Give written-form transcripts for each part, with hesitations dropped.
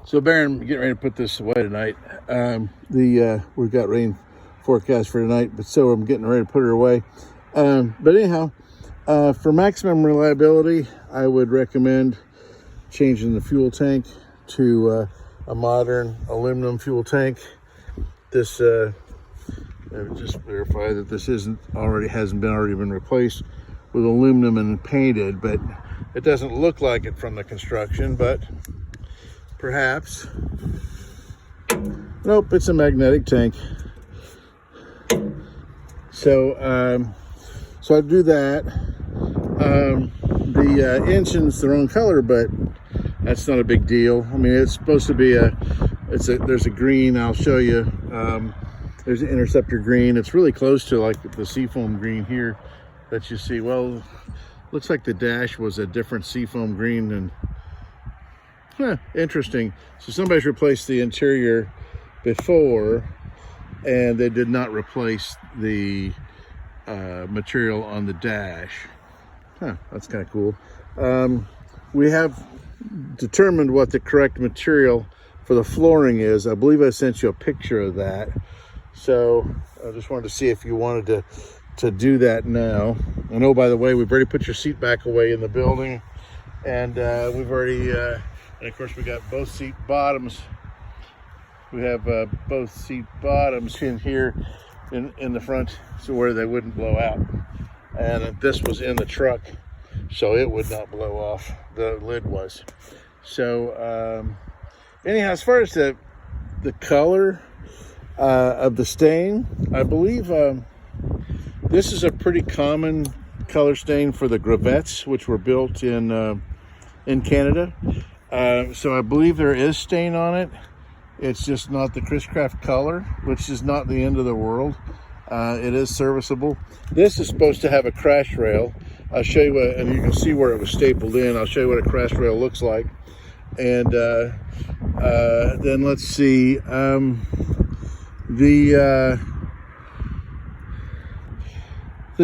So Baron, getting ready to put this away tonight. We've got rain forecast for tonight, but so I'm getting ready to put her away. But anyhow, for maximum reliability, I would recommend changing the fuel tank to a modern aluminum fuel tank. This just verify that this hasn't already been replaced with aluminum and painted, but it doesn't look like it from the construction, but perhaps. Nope, it's a magnetic tank. So I do that. The engine's the wrong color, but that's not a big deal. I mean, it's supposed to be there's a green. I'll show you. There's an interceptor green. It's really close to like the seafoam green here that you see. Well, looks like the dash was a different seafoam green, and interesting. So somebody's replaced the interior before, and they did not replace the material on the dash. That's kind of cool. We have determined what the correct material for the flooring is. I believe I sent you a picture of that. So I just wanted to see if you wanted to do that now. And oh, by the way, we've already put your seat back away in the building, and we've already and of course we got both seat bottoms. We have both seat bottoms in here in the front, so where they wouldn't blow out. And this was in the truck, so it would not blow off. The lid was. So anyhow, as far as the color of the stain, I believe this is a pretty common color stain for the Gravettes, which were built in Canada. So I believe there is stain on it. It's just not the Chris-Craft color, which is not the end of the world. It is serviceable. This is supposed to have a crash rail. I'll show you what, and you can see where it was stapled in. I'll show you what a crash rail looks like. And then let's see. The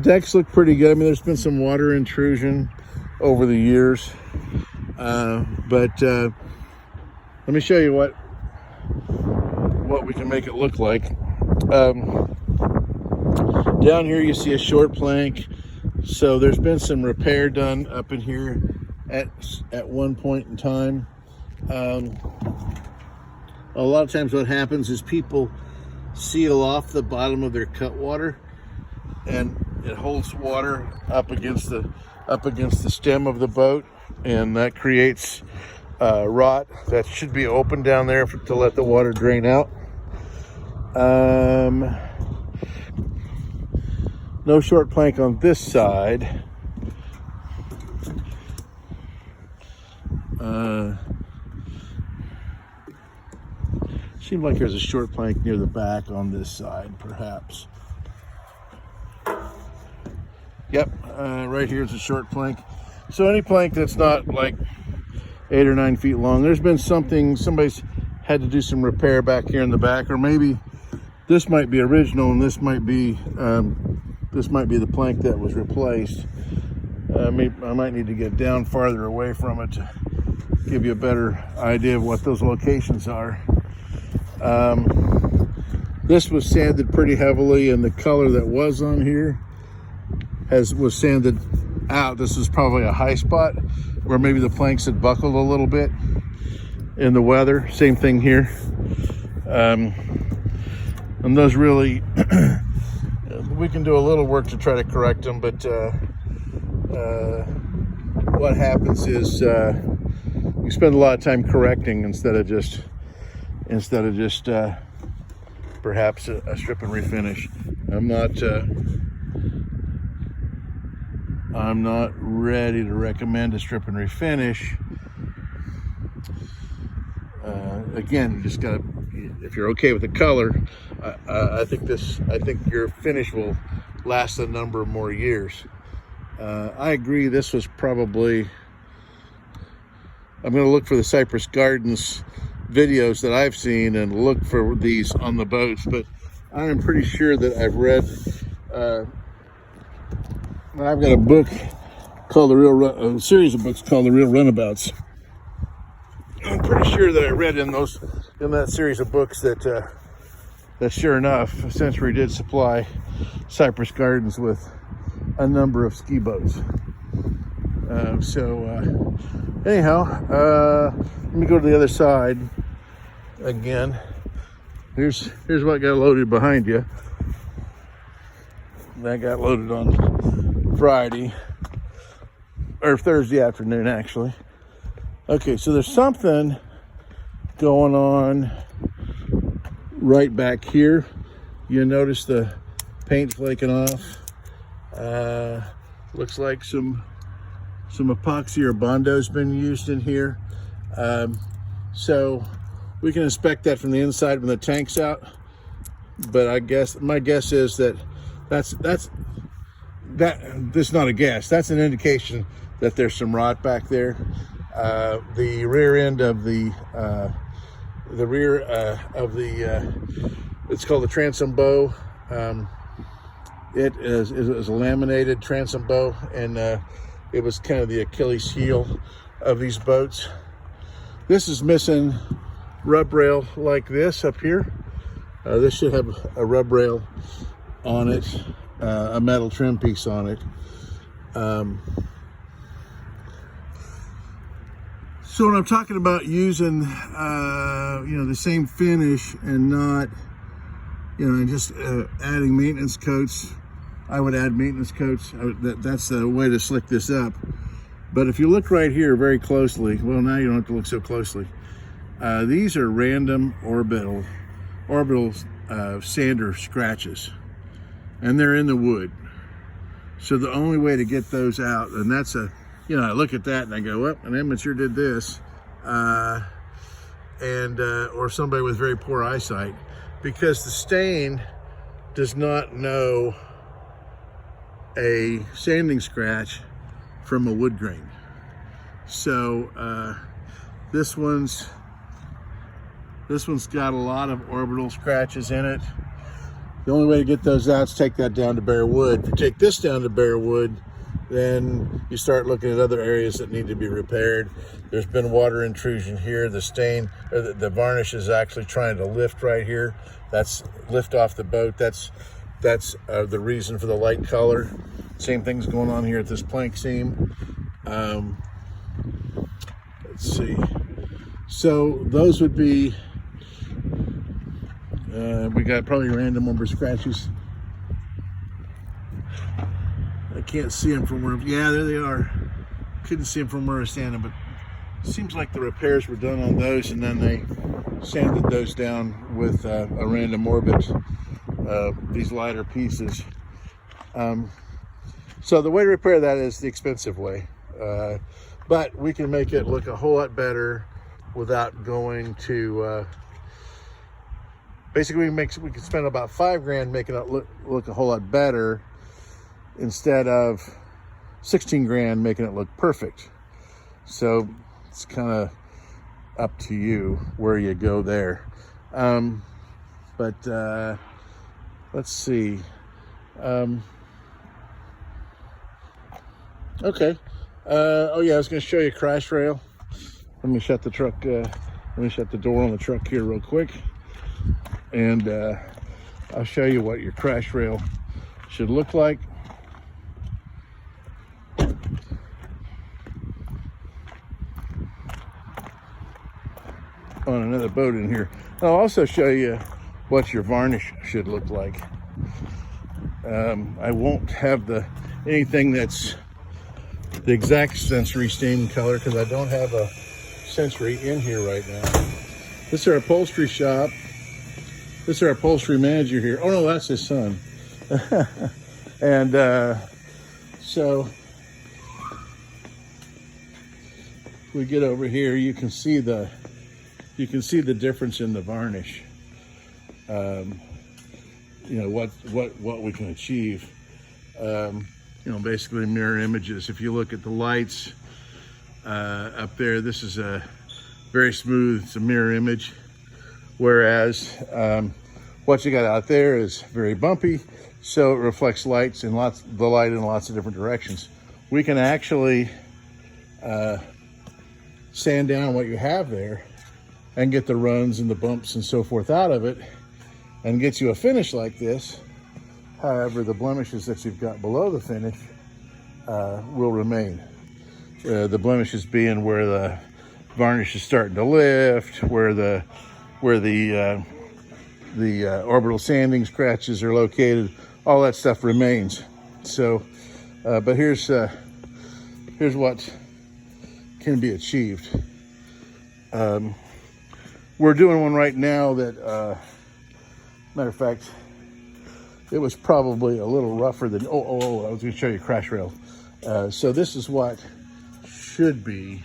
decks look pretty good. I mean, there's been some water intrusion over the years. But let me show you what we can make it look like. Down here you see a short plank. So there's been some repair done up in here at one point in time. A lot of times what happens is people seal off the bottom of their cutwater, and it holds water up against the stem of the boat, and that creates rot that should be open down there to let the water drain out. No short plank on this side. Seems like there's a short plank near the back on this side, perhaps. Yep, right here is a short plank. So any plank that's not like 8 or 9 feet long, there's been somebody's had to do some repair back here in the back, or maybe this might be original and this might be the plank that was replaced. I might need to get down farther away from it to give you a better idea of what those locations are. This was sanded pretty heavily, and the color that was on here was sanded out. This was probably a high spot where maybe the planks had buckled a little bit in the weather. Same thing here. And those really, we can do a little work to try to correct them, but what happens is we spend a lot of time correcting instead of just perhaps a strip and refinish. I'm not ready to recommend a strip and refinish. Again, you just gotta, if you're okay with the color, I think your finish will last a number more years. I agree. This was probably, I'm going to look for the Cypress Gardens videos that I've seen and look for these on the boats, but I am pretty sure that I've read, I've got a book called a series of books called The Real Runabouts. I'm pretty sure that I read in that series of books that sure enough, Century did supply Cypress Gardens with a number of ski boats. Anyhow, let me go to the other side again. Here's what got loaded behind you. That got loaded on Friday or Thursday afternoon, actually. Okay, so there's something going on right back here. You notice the paint flaking off. Looks like some epoxy or Bondo's been used in here. So we can inspect that from the inside when the tank's out. But my guess is that that's not a guess. That's an indication that there's some rot back there. The rear end of it's called the transom bow. It is a laminated transom bow, and it was kind of the Achilles heel of these boats. This is missing rub rail like this up here. This should have a rub rail on it, a metal trim piece on it. So when I'm talking about using, the same finish and not, just adding maintenance coats, I would add maintenance coats. That's the way to slick this up. But if you look right here very closely, well, now you don't have to look so closely. These are random orbital sander scratches, and they're in the wood. So the only way to get those out, and that's I look at that and I go, well, an amateur did this, or somebody with very poor eyesight, because the stain does not know a sanding scratch from a wood grain. So this one's got a lot of orbital scratches in it. The only way to get those out is take that down to bare wood. If you take this down to bare wood, then you start looking at other areas that need to be repaired. There's been water intrusion here. The stain, or the varnish is actually trying to lift right here. That's lift off the boat. That's the reason for the light color. Same thing's going on here at this plank seam. Let's see. So those would be, we got probably random number of scratches. I can't see them from where, yeah, there they are. Couldn't see them from where I was standing, but it seems like the repairs were done on those, and then they sanded those down with a random orbit, these lighter pieces. So the way to repair that is the expensive way, but we can make it look a whole lot better without going to, basically we can spend about $5,000 making it look a whole lot better, instead of $16,000 making it look perfect. So it's kind of up to you where you go there. But let's see. Okay. Oh yeah, I was going to show you a crash rail. Let me shut the door on the truck here real quick, and I'll show you what your crash rail should look like. On another boat in here. I'll also show you what your varnish should look like. I won't have anything that's the exact Century stain color, because I don't have a Century in here right now. This is our upholstery shop. This is our upholstery manager here. Oh no, that's his son. And so we get over here, you can see the difference in the varnish. What we can achieve. Basically mirror images. If you look at the lights up there, this is a very smooth, it's a mirror image. Whereas what you got out there is very bumpy, so it reflects the light in lots of different directions. We can actually sand down what you have there and get the runs and the bumps and so forth out of it and get you a finish like this. However, the blemishes that you've got below the finish will remain. The blemishes being where the varnish is starting to lift, where the orbital sanding scratches are located. All that stuff remains. So, but here's what can be achieved. We're doing one right now that, matter of fact, it was probably a little rougher than, I was gonna show you crash rail. So this is what should be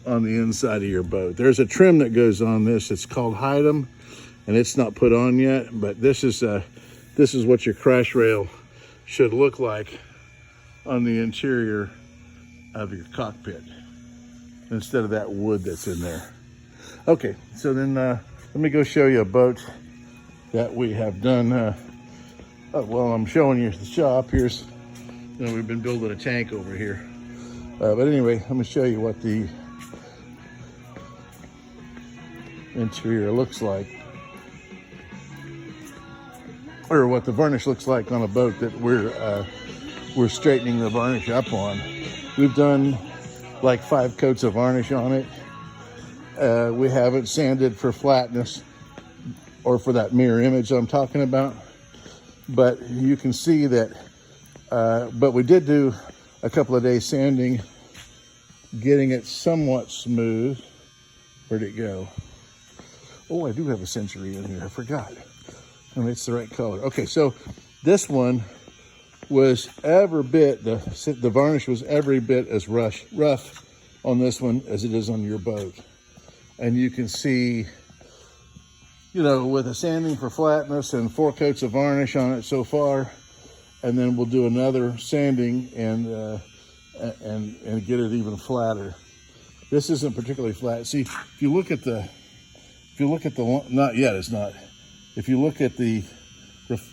on the inside of your boat. There's a trim that goes on this. It's called Hydem, and it's not put on yet, but this is what your crash rail should look like on the interior of your cockpit instead of that wood that's in there. Okay, so then let me go show you a boat that we have done. Well, I'm showing you the shop. Here's, we've been building a tank over here. But anyway, let me show you what the interior looks like, or what the varnish looks like on a boat that we're straightening the varnish up on. We've done like 5 coats of varnish on it. We haven't sanded for flatness or for that mirror image I'm talking about, but you can see that, but we did do a couple of days sanding, getting it somewhat smooth. Where'd it go? Oh, I do have a Century in here, I forgot. And it's the right color. Okay, so this one was every bit, the varnish was every bit as rough on this one as it is on your boat. And you can see, with a sanding for flatness and 4 coats of varnish on it so far, and then we'll do another sanding and get it even flatter. This isn't particularly flat. See, if you look at the, not yet, it's not. If you look at the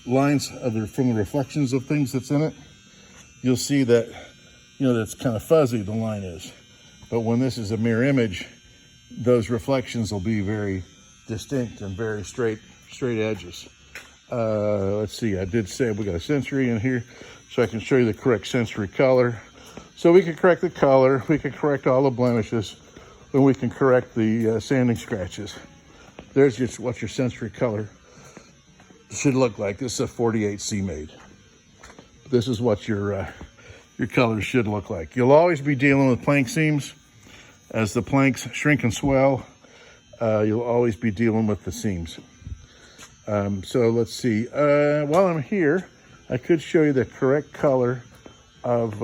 lines from the reflections of things that's in it, you'll see that, that's kind of fuzzy, the line is. But when this is a mirror image, those reflections will be very distinct and very straight edges. Let's see, I did say we got a Century in here, so I can show you the correct Century color. So we can correct the color, we can correct all the blemishes, and we can correct the sanding scratches. There's just what your Century color should look like. This is a 48 Seamaid. This is what your colors should look like. You'll always be dealing with plank seams. As the planks shrink and swell, you'll always be dealing with the seams. So let's see. While I'm here, I could show you the correct color of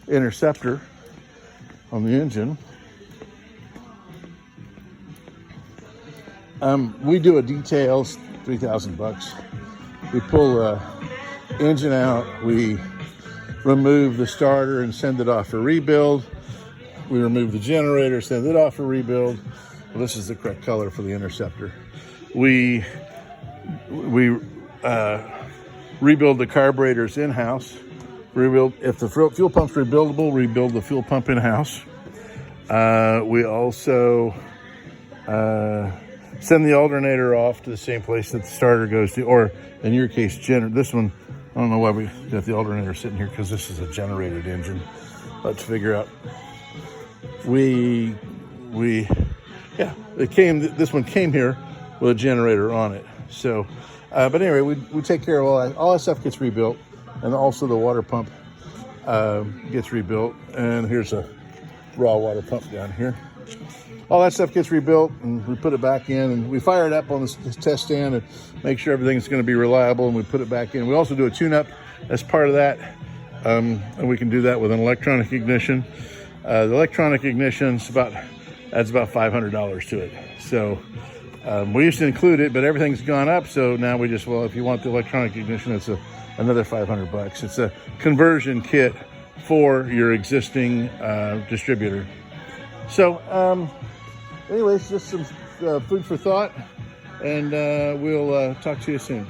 interceptor on the engine. We do a details, $3,000. We pull the engine out, we remove the starter and send it off for rebuild. We remove the generator, send it off for rebuild. Well, this is the correct color for the interceptor. We rebuild the carburetors in-house. If the fuel pump's rebuildable, rebuild the fuel pump in-house. We also send the alternator off to the same place that the starter goes to, or in your case, this one, I don't know why we got the alternator sitting here, because this is a generated engine. Let's figure out. This one came here with a generator on it. So, but anyway, we take care of all that stuff gets rebuilt, and also the water pump gets rebuilt. And here's a raw water pump down here. All that stuff gets rebuilt, and we put it back in, and we fire it up on this test stand and make sure everything's going to be reliable, and we put it back in. We also do a tune-up as part of that, and we can do that with an electronic ignition. The electronic ignition adds about $500 to it. So we used to include it, but everything's gone up. So now we just, if you want the electronic ignition, it's another $500. It's a conversion kit for your existing distributor. So anyways, just some food for thought, and we'll talk to you soon.